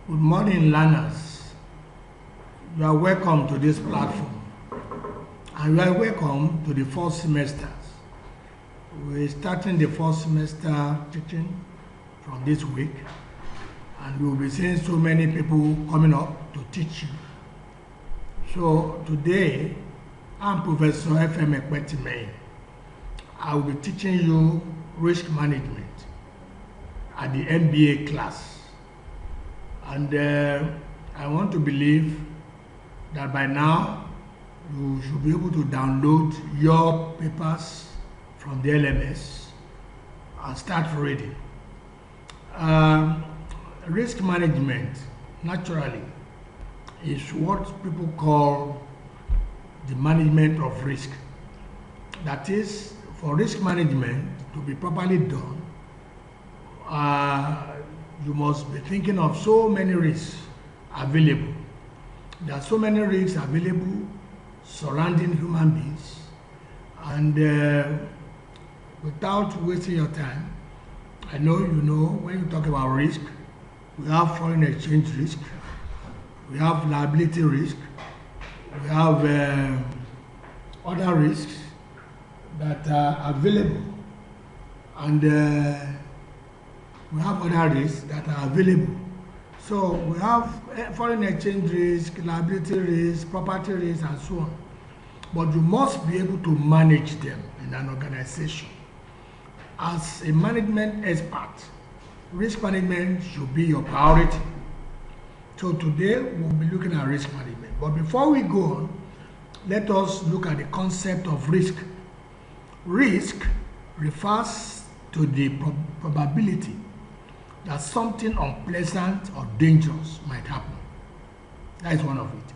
Good morning, learners. You are welcome to this platform, and you are welcome to the fall semesters. We're starting the fall semester teaching from this week, and we'll be seeing so many people coming up to teach you. So today, I'm Professor F.M. Ekpetime. I will be teaching you risk management at the MBA class. And I want to believe that by now you should be able to download your papers from the LMS and start reading. Risk management, naturally, is what people call the management of risk. That is, for risk management to be properly done, you must be thinking of so many risks available. There are so many risks available surrounding human beings, and without wasting your time, I know you know when you talk about risk, we have foreign exchange risk, we have liability risk, we have other risks that are available, and we have other risks that are available. So we have foreign exchange risk, liability risk, property risk, and so on. But you must be able to manage them in an organization. As a management expert, risk management should be your priority. So today we'll be looking at risk management. But before we go on, let us look at the concept of risk. Risk refers to the probability that something unpleasant or dangerous might happen. That is one of it.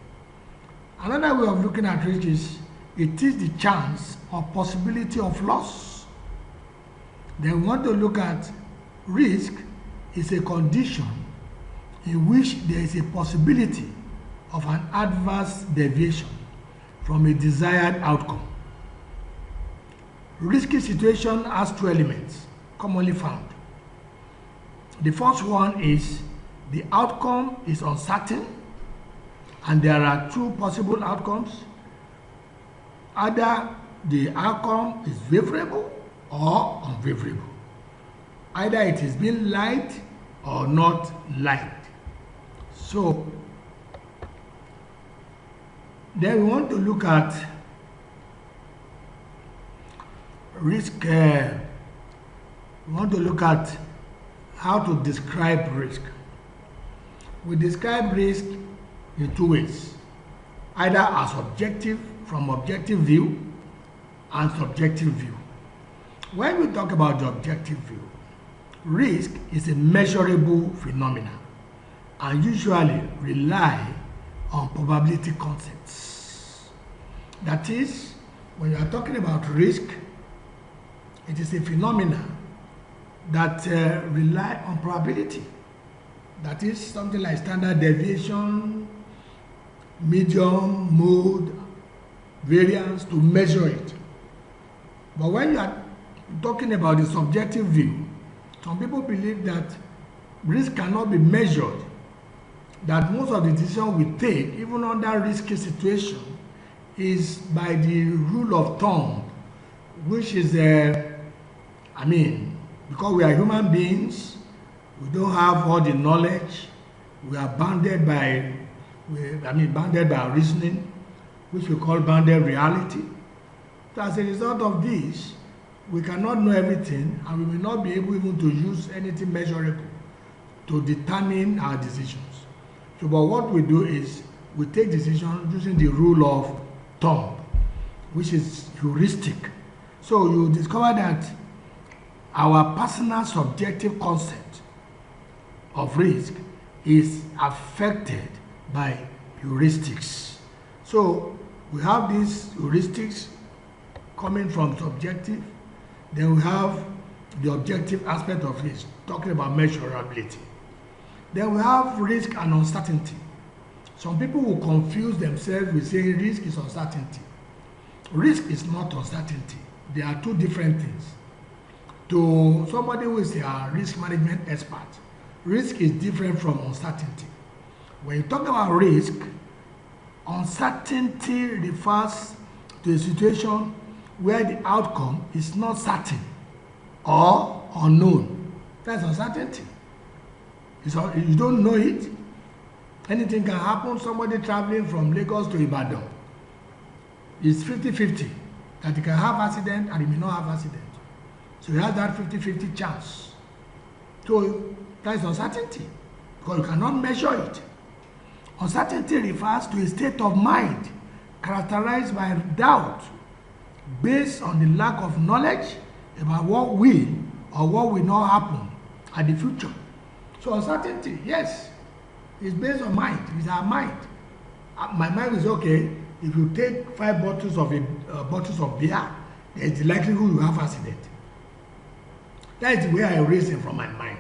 Another way of looking at risk is it is the chance or possibility of loss. Then we want to look at risk is a condition in which there is a possibility of an adverse deviation from a desired outcome. Risky situation has two elements commonly found. The first one is the outcome is uncertain, and there are two possible outcomes. Either the outcome is favorable or unfavorable. Either it is being liked or not liked. So then we want to look at risk. We want to look at how to describe risk. We describe risk in two ways, either as objective, from objective view, and subjective view. When we talk about the objective view, risk is a measurable phenomenon and usually rely on probability concepts. That is, when you are talking about risk, it is a phenomenon that rely on probability. That is something like standard deviation, medium, mode, variance to measure it. But when you are talking about the subjective view, some people believe that risk cannot be measured, that most of the decisions we take, even under risky situation, is by the rule of thumb, which is because we are human beings, we don't have all the knowledge, we are bounded by reasoning, which we call bounded reality. So as a result of this, we cannot know everything, and we will not be able even to use anything measurable to determine our decisions. So but what we do is we take decisions using the rule of thumb, which is heuristic. So you discover that our personal subjective concept of risk is affected by heuristics. So we have these heuristics coming from subjective, then we have the objective aspect of risk, talking about measurability. Then we have risk and uncertainty. Some people will confuse themselves with saying risk is uncertainty. Risk is not uncertainty. They are two different things. To somebody who is a risk management expert, risk is different from uncertainty. When you talk about risk, uncertainty refers to a situation where the outcome is not certain or unknown. That's uncertainty. You don't know it. Anything can happen. Somebody traveling from Lagos to Ibadan, it's 50-50 that he can have accident and he may not have accident. So he has that 50-50 chance. So that is uncertainty because you cannot measure it. Uncertainty refers to a state of mind characterized by doubt based on the lack of knowledge about what will or what will not happen at the future. So uncertainty, yes, is based on mind. It's our mind. My mind is okay. If you take 5 bottles of beer, there is the likelihood you have accident. That is where I reason from my mind.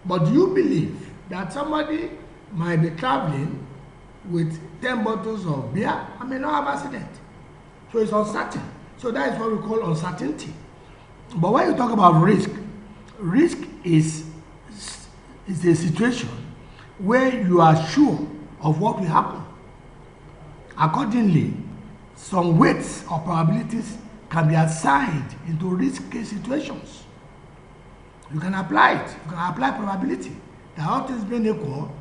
But do you believe that somebody might be traveling with 10 bottles of beer and may not have accident? So it's uncertain. So that is what we call uncertainty. But when you talk about risk, risk is a situation where you are sure of what will happen. Accordingly, some weights or probabilities can be assigned into risky situations. You can apply it. You can apply probability. The all things being equal,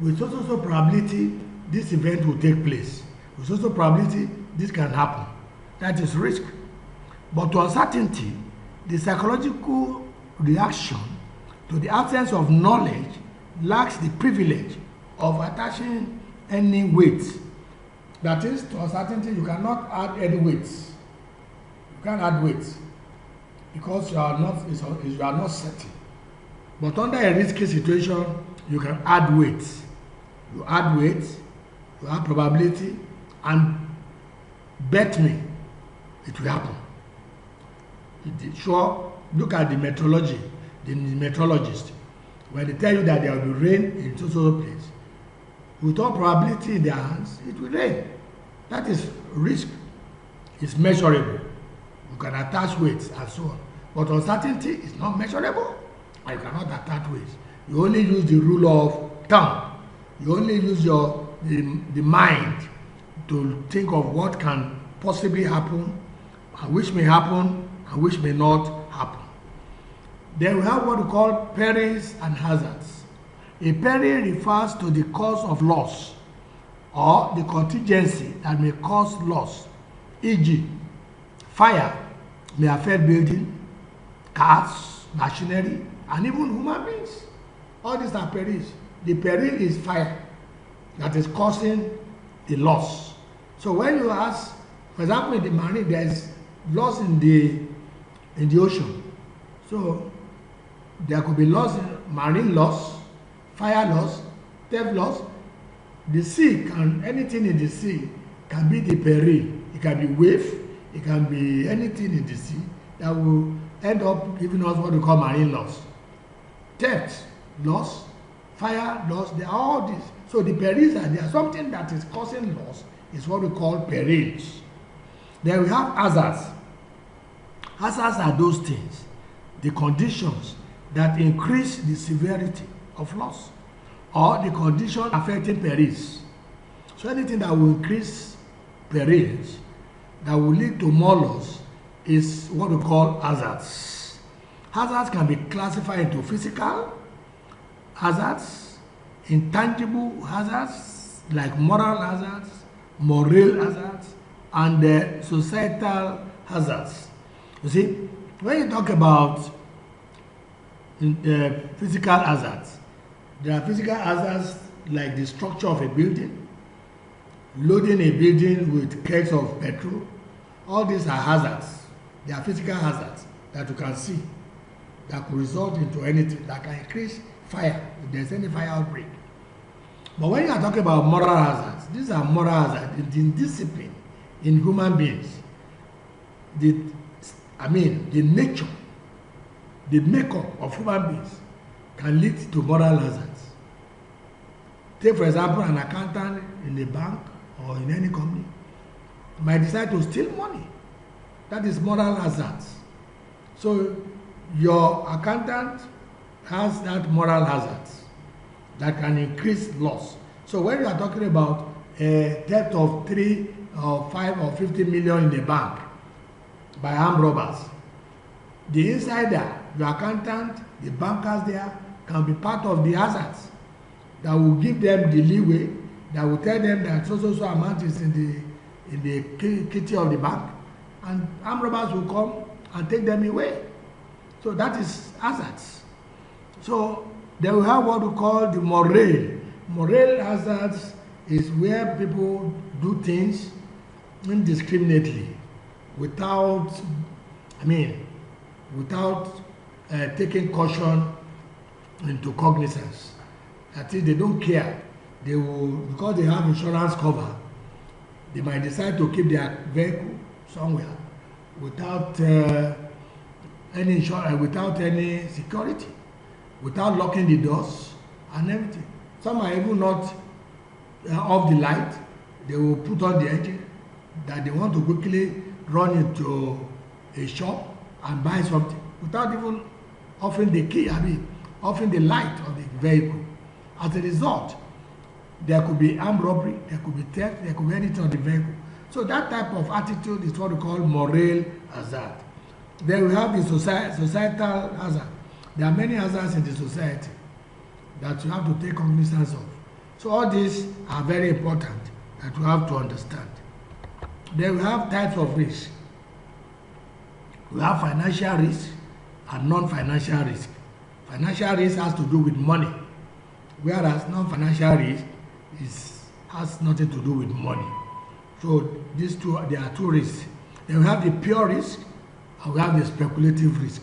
with so probability, this event will take place. With so probability, this can happen. That is risk. But to uncertainty, the psychological reaction to the absence of knowledge lacks the privilege of attaching any weight. That is, to uncertainty, you cannot add any weights. You can't add weights because you are not certain. But under a risky situation, you can add weights. You add weights, you add probability, and bet me, it will happen. Sure, look at the meteorology, the meteorologist. When they tell you that there will be rain in so place, with all probability in their hands, it will rain. That is risk. It's measurable. You can attach weights and so on. But uncertainty is not measurable, and you cannot attach weights. You only use the rule of thumb. You only use the mind to think of what can possibly happen, and which may happen, and which may not happen. Then we have what we call perils and hazards. A peril refers to the cause of loss or the contingency that may cause loss. E.g., fire may affect building, cars, machinery, and even human beings. All these are perils. The peril is fire that is causing the loss. So when you ask, for example, in the marine, there is loss in the ocean. So there could be loss in marine loss, fire loss, theft loss. The sea can, anything in the sea can be the peril. It can be wave, it can be anything in the sea that will end up giving us what we call marine loss. Theft loss, fire loss, they are all this. So the perils are there. Something that is causing loss is what we call perils. Then we have hazards. Hazards are those things, the conditions that increase the severity of loss or the condition affecting perils. So anything that will increase perils, that will lead to more loss, is what we call hazards. Hazards can be classified into physical hazards, intangible hazards like moral hazards, moral hazards, and societal hazards. You see, when you talk about physical hazards, there are physical hazards like the structure of a building, loading a building with kegs of petrol. All these are hazards. They are physical hazards that you can see that could result into anything that can increase fire if there's any fire outbreak. But when you are talking about moral hazards, these are moral hazards in discipline in human beings. The nature, the makeup of human beings can lead to moral hazards. Take, for example, an accountant in a bank or in any company might decide to steal money. That is moral hazards. So your accountant has that moral hazards that can increase loss. So when you are talking about a theft of 3 or 5 or 50 million in a bank by armed robbers, the insider, your accountant, the bankers there can be part of the hazards that will give them the leeway, that will tell them that so amount is in the kitty of the bank, and armed robbers will come and take them away. So that is hazards. So they will have what we call the moral. Moral hazards is where people do things indiscriminately without taking caution into cognizance. That is, they don't care. They will, because they have insurance cover, they might decide to keep their vehicle somewhere without any insurance, without any security, without locking the doors and everything. Some are even not off the light. They will put on the engine that they want to quickly run into a shop and buy something without even offering the key, offering the light of the vehicle. As a result, there could be armed robbery, there could be theft, there could be anything on the vehicle. So that type of attitude is what we call moral hazard. Then we have the societal hazard. There are many hazards in the society that you have to take cognizance of. So all these are very important that you have to understand. Then we have types of risk. We have financial risk and non-financial risk. Financial risk has to do with money, whereas non-financial risk has nothing to do with money. So there are two risks. Then we have the pure risk and we have the speculative risk.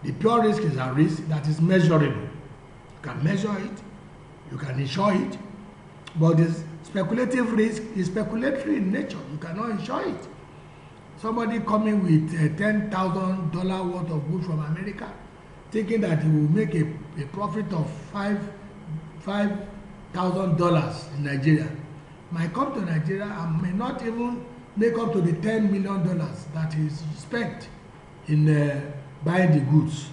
The pure risk is a risk that is measurable. You can measure it, you can insure it, but this speculative risk is speculatory in nature. You cannot insure it. Somebody coming with $10,000 worth of goods from America, thinking that he will make a profit of $5,000 in Nigeria, might come to Nigeria and may not even make up to the $10 million that is spent in buying the goods.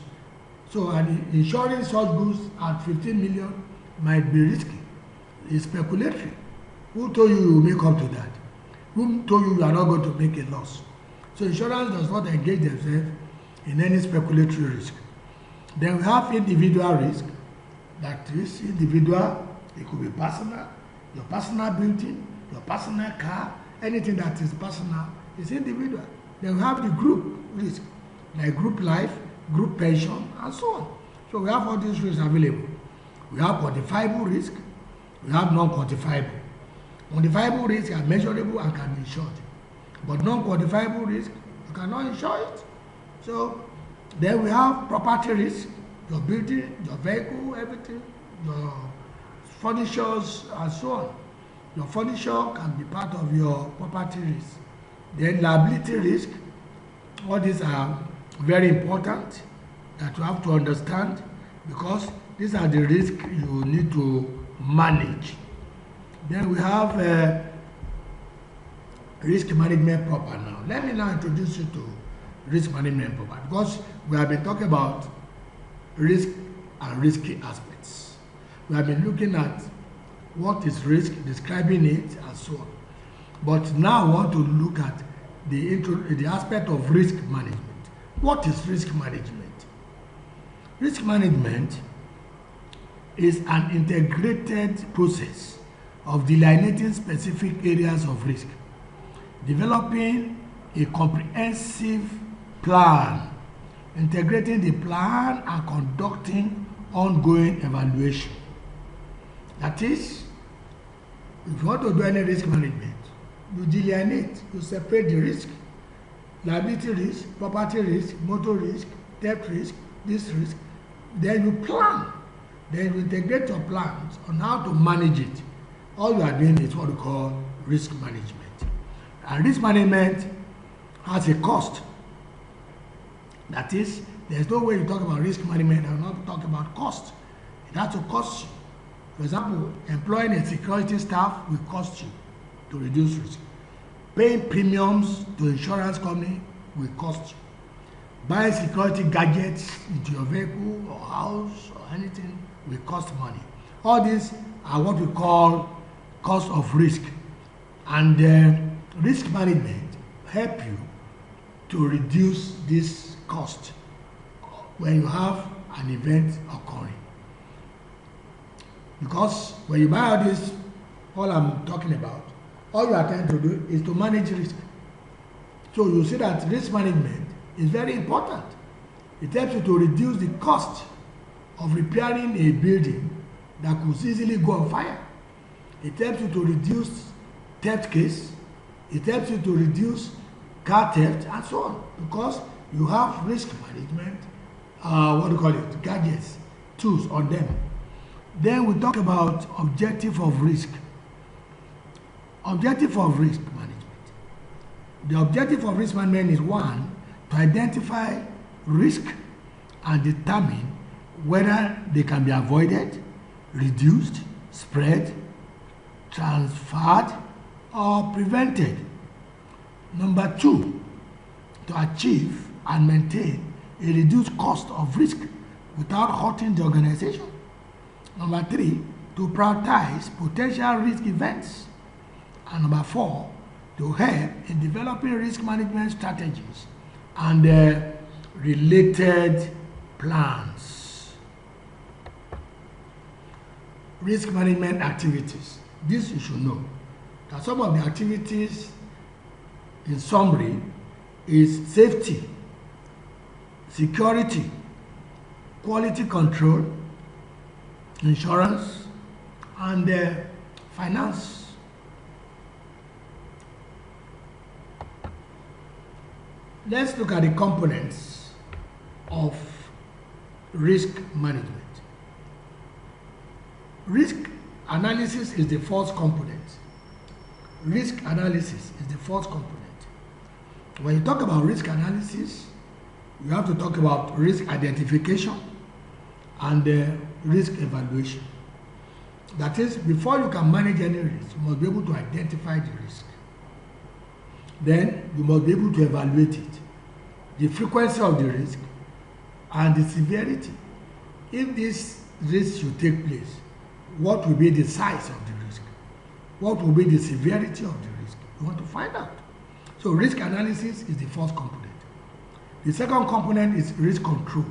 So, and insuring such goods at 15 million might be risky. It's speculatory. Who told you you will make up to that? Who told you you are not going to make a loss? So insurance does not engage themselves in any speculatory risk. Then we have individual risk. That is individual. It could be personal, your personal building, your personal car, anything that is personal is individual. Then we have the group risk, like group life, group pension, and so on. So we have all these risks available. We have quantifiable risk, we have non-quantifiable. Quantifiable risks are measurable and can be insured. But non-quantifiable risk, you cannot insure it. So then we have property risk, your building, your vehicle, everything, your furnitures, and so on. Your furniture can be part of your property risk. Then liability risk, all these are very important that you have to understand, because these are the risks you need to manage. Then we have risk management proper now. Let me now introduce you to risk management proper, because we have been talking about risk and risky aspects. We have been looking at what is risk, describing it, and so on. But now I want to look at the aspect of risk management. What is risk management? Risk management is an integrated process of delineating specific areas of risk, developing a comprehensive plan, integrating the plan, and conducting ongoing evaluation. That is, if you want to do any risk management, you delineate, you separate the risk, liability risk, property risk, motor risk, theft risk, this risk, then you plan. Then you integrate your plans on how to manage it. All you are doing is what we call risk management. And risk management has a cost. That is, there's no way you talk about risk management and not talk about cost. It has to cost you. For example, employing a security staff will cost you to reduce risk. Paying premiums to insurance company will cost you. Buying security gadgets into your vehicle or house or anything will cost money. All these are what we call cost of risk. And risk management help you to reduce this cost when you have an event occurring. Because when you buy all this, all I'm talking about, all you are trying to do is to manage risk. So you see that risk management is very important. It helps you to reduce the cost of repairing a building that could easily go on fire. It helps you to reduce theft case. It helps you to reduce car theft and so on, because you have risk management, gadgets, tools on them. Then we talk about objective of risk. Objective of risk management. The objective of risk management is one, to identify risk and determine whether they can be avoided, reduced, spread, transferred, or prevented. Number two, to achieve and maintain a reduced cost of risk without hurting the organization. Number three, to prioritize potential risk events. And number four, to help in developing risk management strategies and related plans. Risk management activities. This you should know. That some of the activities, in summary, is safety, security, quality control, insurance, and finance. Let's look at the components of risk management. Risk analysis is the first component. Risk analysis is the first component. When you talk about risk analysis, you have to talk about risk identification and risk evaluation. That is, before you can manage any risk, you must be able to identify the risk. Then you must be able to evaluate it, the frequency of the risk and the severity. If this risk should take place, what will be the size of the risk? What will be the severity of the risk? You want to find out. So risk analysis is the first component. The second component is risk control.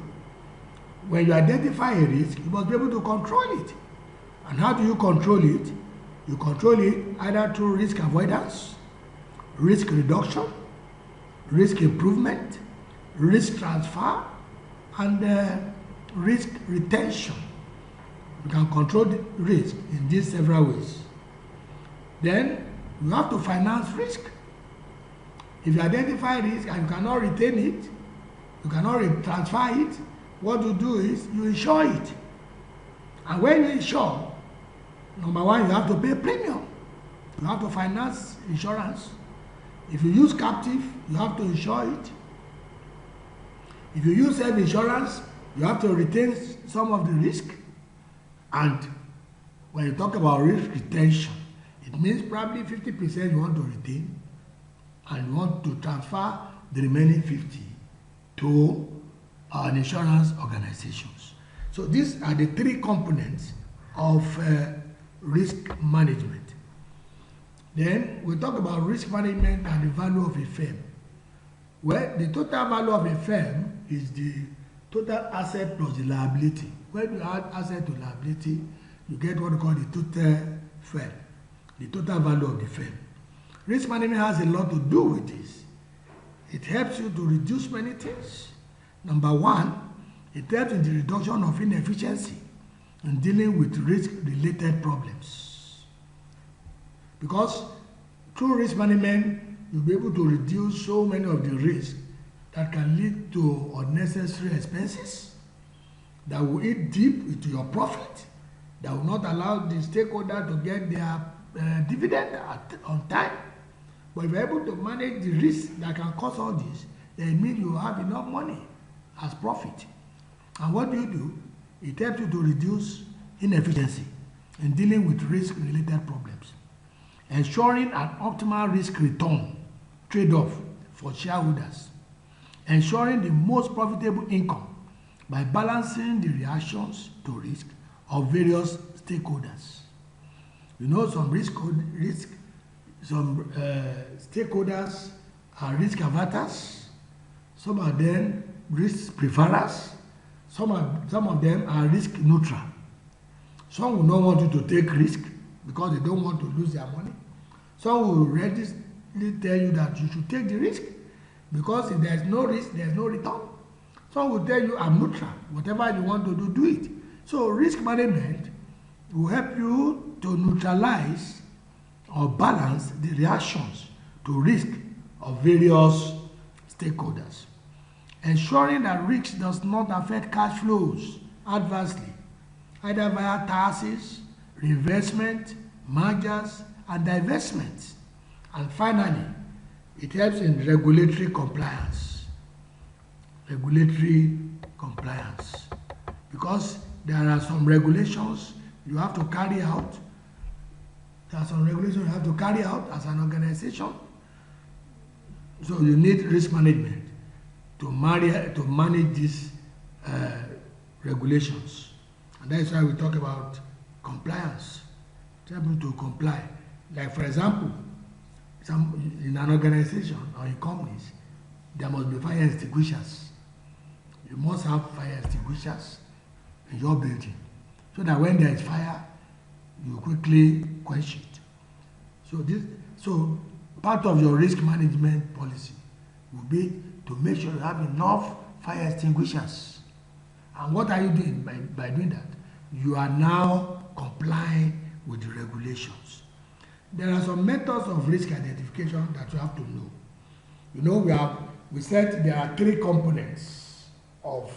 When you identify a risk, you must be able to control it. And how do you control it? You control it either through risk avoidance, risk reduction, risk improvement, risk transfer, and risk retention. You can control the risk in these several ways. Then you have to finance risk. If you identify risk and you cannot retain it, you cannot transfer it, what you do is you insure it. And when you insure, number one, you have to pay premium. You have to finance insurance. If you use captive, you have to insure it. If you use self-insurance, you have to retain some of the risk. And when you talk about risk retention, it means probably 50% you want to retain and you want to transfer the remaining 50 to an insurance organizations. So these are the three components of risk management. Then we talk about risk management and the value of a firm. Well, the total value of a firm is the total asset plus the liability. When you add asset to liability, you get what we call the total firm, the total value of the firm. Risk management has a lot to do with this. It helps you to reduce many things. Number one, it helps in the reduction of inefficiency in dealing with risk-related problems. Because through risk management, you'll be able to reduce so many of the risks that can lead to unnecessary expenses, that will eat deep into your profit, that will not allow the stakeholder to get their dividend on time. But if you're able to manage the risk that can cause all this, then it means you have enough money as profit. And what do? It helps you to reduce inefficiency in dealing with risk-related problems, ensuring an optimal risk-return trade-off for shareholders, ensuring the most profitable income by balancing the reactions to risk of various stakeholders. You know, some stakeholders are risk averters, some of them risk preferers, some of them are risk neutral. Some will not want you to take risk because they don't want to lose their money. Some will readily tell you that you should take the risk because if there is no risk, there is no return. Some will tell you, I'm neutral. Whatever you want to do, do it. So risk management will help you to neutralize or balance the reactions to risk of various stakeholders, ensuring that risk does not affect cash flows adversely, either via taxes, reinvestment, mergers, and divestments. And finally, it helps in regulatory compliance. Regulatory compliance. Because there are some regulations you have to carry out. There are some regulations you have to carry out as an organization. So you need risk management to manage these regulations. And that is why we talk about compliance. To be able to comply. Like for example, in an organization or in companies, there must be fire extinguishers. You must have fire extinguishers in your building, so that when there is fire, you quickly quench it. So part of your risk management policy will be to make sure you have enough fire extinguishers. And what are you doing by doing that? You are now complying with the regulations. There are some methods of risk identification that you have to know. You know, we said there are 3 components of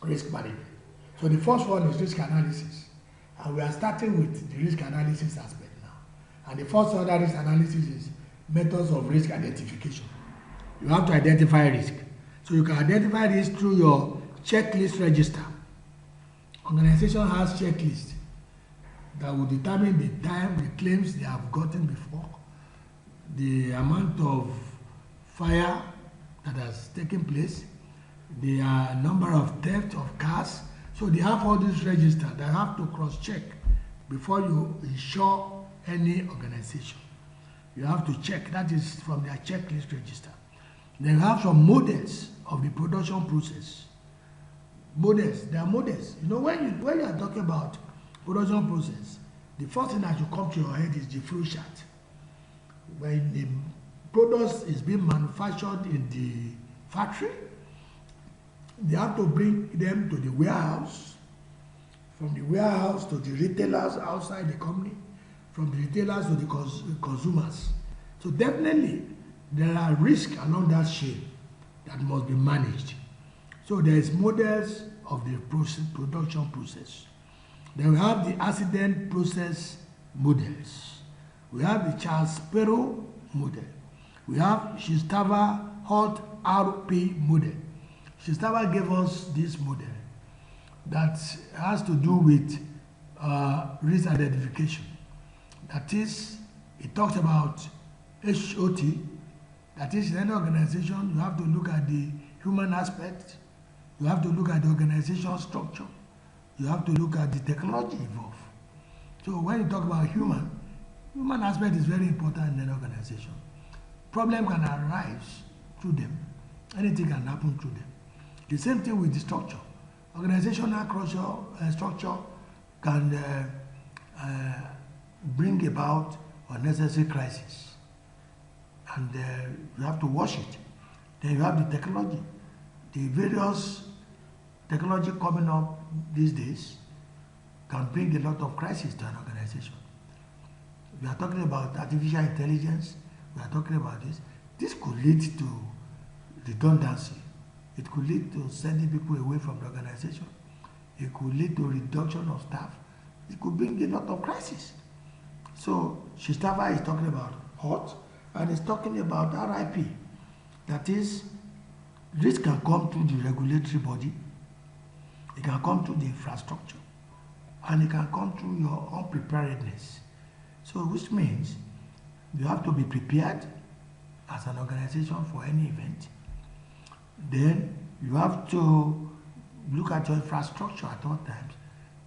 risk management. So the first one is risk analysis. And we are starting with the risk analysis aspect now. And the first other risk analysis is methods of risk identification. You have to identify risk. So you can identify risk through your checklist register. Organization has checklists that will determine the time, the claims they have gotten before, the amount of fire that has taken place, the number of theft of cars. So they have all these registers that have to cross-check before you insure any organization. You have to check, that is from their checklist register. They have some models of the production process. Models, they are models. You know, when you are talking about production process, the first thing that should come to your head is the flow chart. When the product is being manufactured in the factory, they have to bring them to the warehouse, from the warehouse to the retailers outside the company, from the retailers to the consumers. So definitely there are risks along that chain that must be managed. So there is models of the production process. Then we have the accident process models. We have the Charles Perrow model. We have Shistava Hot RP model. Shistava gave us this model that has to do with risk identification. That is, it talks about HOT. That is, in any organization, you have to look at the human aspect. You have to look at the organizational structure. You have to look at the technology involved. So when you talk about human aspect is very important in an organization. Problem can arise through them. Anything can happen through them. The same thing with the structure. Organizational structure can bring about unnecessary crisis. And you have to watch it. Then you have the technology. The various technology coming up these days can bring a lot of crisis to an organization. We are talking about artificial intelligence. We are talking about this. This could lead to redundancy. It could lead to sending people away from the organization. It could lead to reduction of staff. It could bring a lot of crisis. So Shistava is talking about HOT and is talking about RIP. That is, risk can come through the regulatory body. It can come through the infrastructure, and it can come through your unpreparedness. So which means you have to be prepared as an organization for any event. Then you have to look at your infrastructure at all times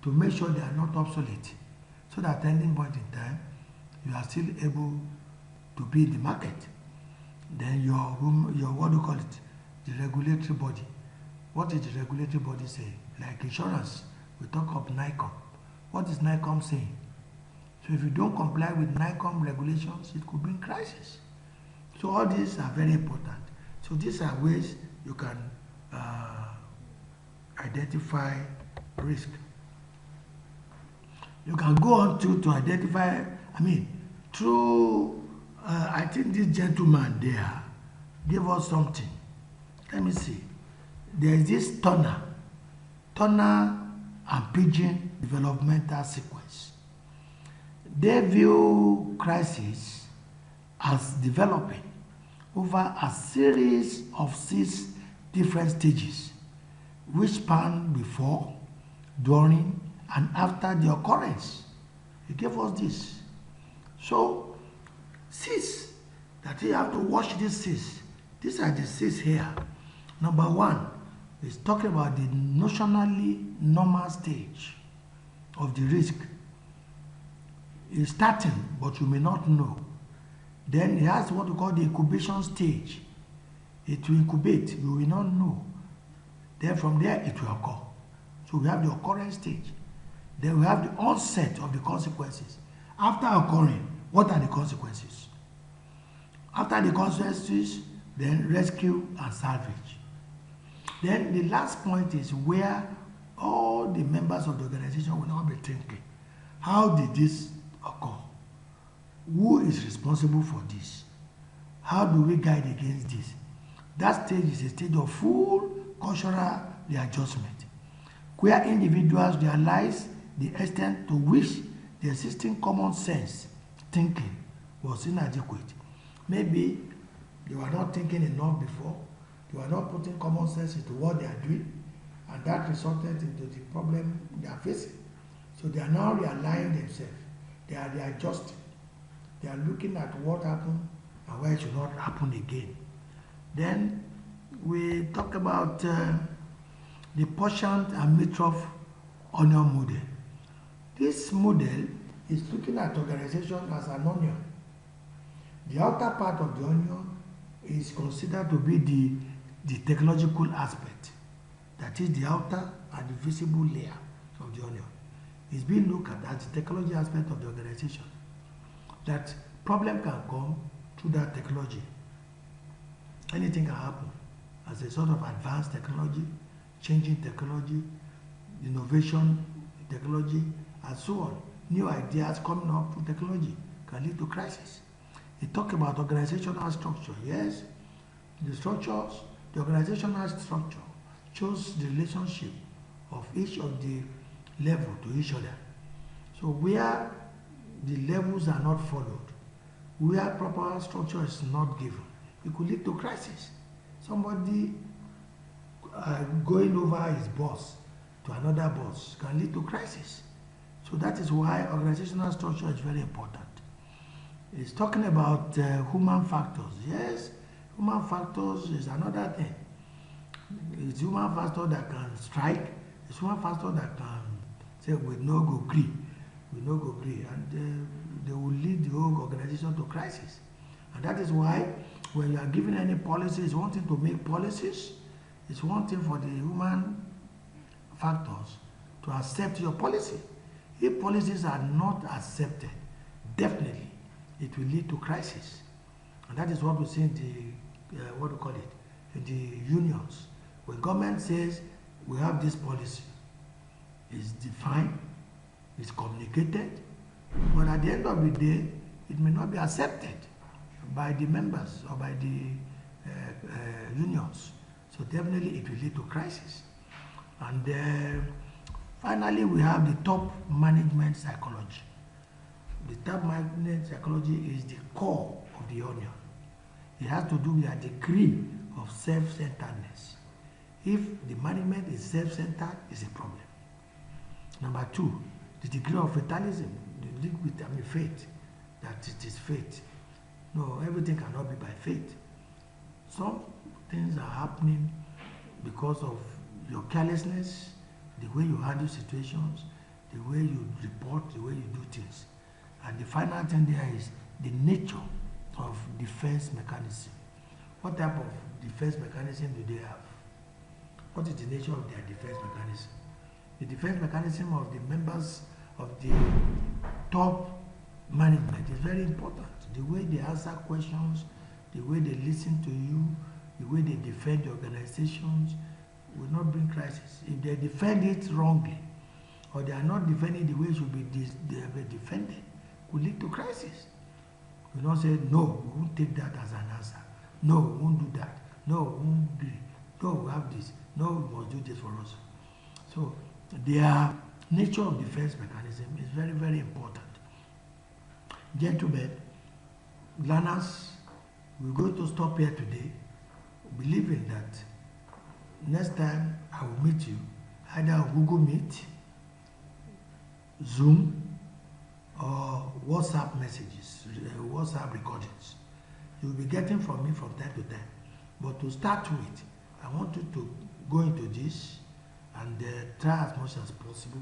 to make sure they are not obsolete, so that at any point in time you are still able to be in the market. Then your what do you call it, the regulatory body. What is the regulatory body saying? Like insurance, we talk of NICOM. What is NICOM saying? So if you don't comply with NICOM regulations, it could bring crisis. So all these are very important. So these are ways you can identify risk. You can go on to identify, through, I think this gentleman there gave us something. Let me see. There is this Turner and Pigeon developmental sequence. They view crisis as developing over a series of 6 different stages, which span before, during, and after the occurrence. He gave us this. So, 6, that you have to watch these 6. These are the 6 here. Number 1 is talking about the notionally normal stage of the risk. It's starting, but you may not know. Then it has what we call the incubation stage. It will incubate, you will not know. Then from there, it will occur. So we have the occurrence stage. Then we have the onset of the consequences. After occurring, what are the consequences? After the consequences, then rescue and salvage. Then the last point is where all the members of the organization will now be thinking, how did this occur? Who is responsible for this? How do we guide against this? That stage is a stage of full cultural readjustment, where individuals realize the extent to which the existing common sense thinking was inadequate. Maybe they were not thinking enough before, they were not putting common sense into what they are doing, and that resulted into the problem they are facing. So they are now realigning themselves, they are readjusting, they are looking at what happened and why it should not happen again. Then we talk about the Portion and Mitroff onion model. This model is looking at organization as an onion. The outer part of the onion is considered to be the technological aspect. That is the outer and the visible layer of the onion. It's being looked at as the technology aspect of the organization. That problem can come through that technology. Anything can happen as a sort of advanced technology, changing technology, innovation technology, and so on. New ideas coming up through technology can lead to crisis. They talk about organizational structure. Yes, the organizational structure shows the relationship of each of the level to each other. So where the levels are not followed, where proper structure is not given, it could lead to crisis. Somebody going over his boss to another boss can lead to crisis. So that is why organizational structure is very important. It's talking about human factors. Yes, human factors is another thing. It's human factor that can strike. It's human factor that can say we no go agree, and they will lead the whole organization to crisis. And that is why when you are given any policy, it's one thing to make policies. It's one thing for the human factors to accept your policy. If policies are not accepted, definitely it will lead to crisis. And that is what we see in the, in the unions. When government says we have this policy, it's defined, it's communicated, but at the end of the day, it may not be accepted by the members or by the unions. So definitely it will lead to crisis. And finally, we have the top management psychology. The top management psychology is the core of the onion. It has to do with a degree of self-centeredness. If the management is self-centered, it's a problem. Number 2, the degree of fatalism, the link with faith, that it is faith. No, everything cannot be by faith. Some things are happening because of your carelessness, the way you handle situations, the way you report, the way you do things. And the final thing there is the nature of defense mechanism. What type of defense mechanism do they have? What is the nature of their defense mechanism? The defense mechanism of the members of the top management is very important. The way they answer questions, the way they listen to you, the way they defend the organizations will not bring crisis. If they defend it wrongly, or they are not defending the way it should be defended, could lead to crisis. We don't say, no, we won't take that as an answer. No, we won't do that. No, we won't agree. No, we have this. No, we must do this for us. So their nature of defense mechanism is very, very important. Gentlemen, learners, we're going to stop here today, believing that next time I will meet you either on Google Meet, Zoom, or WhatsApp messages, WhatsApp recordings. You'll be getting from me from time to time. But to start with, I want you to go into this and try as much as possible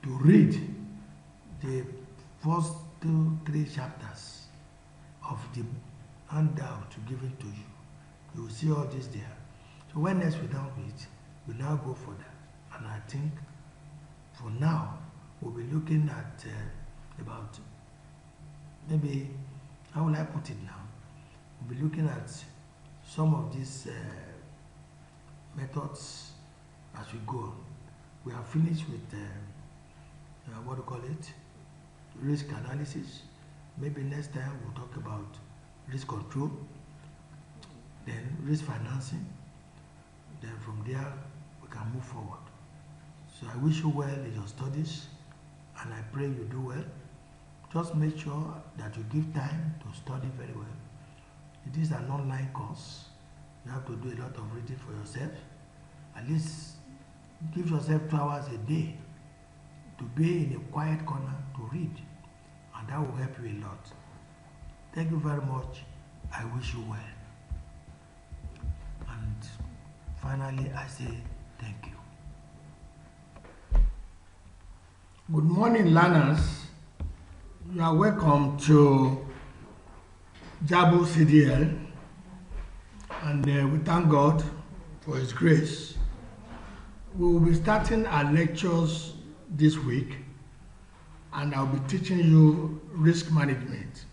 to read the first 2-3 chapters of the handout given to you. You will see all this there. So when next we now meet, we now go for that. And I think for now, we'll be looking at about, maybe, how will I put it now? We'll be looking at some of these methods as we go on. We have finished with what do you call it? Risk analysis. Maybe next time we'll talk about risk control, then risk financing. Then from there we can move forward. So I wish you well in your studies, and I pray you do well. Just make sure that you give time to study very well. It is an online course. You have to do a lot of reading for yourself. At least give yourself 2 hours a day to be in a quiet corner to read, and that will help you a lot. Thank you very much. I wish you well. And finally, I say thank you. Good morning, learners. You are welcome to Jabu CDL, and we thank God for His grace. We will be starting our lectures this week, and I'll be teaching you risk management.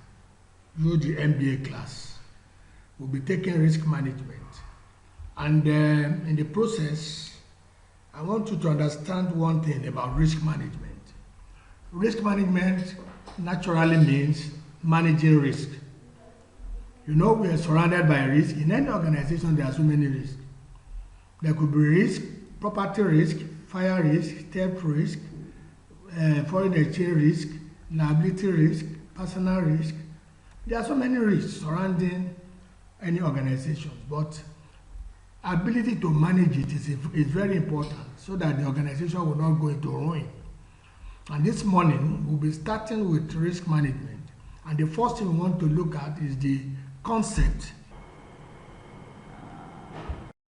You, the MBA class, will be taking risk management. And in the process, I want you to understand one thing about risk management. Risk management naturally means managing risk. You know, we are surrounded by risk. In any organization, there are so many risks. There could be risk, property risk, fire risk, theft risk, foreign exchange risk, liability risk, personal risk. There are so many risks surrounding any organization, but ability to manage it is very important so that the organization will not go into ruin. And this morning, we'll be starting with risk management. And the first thing we want to look at is the concept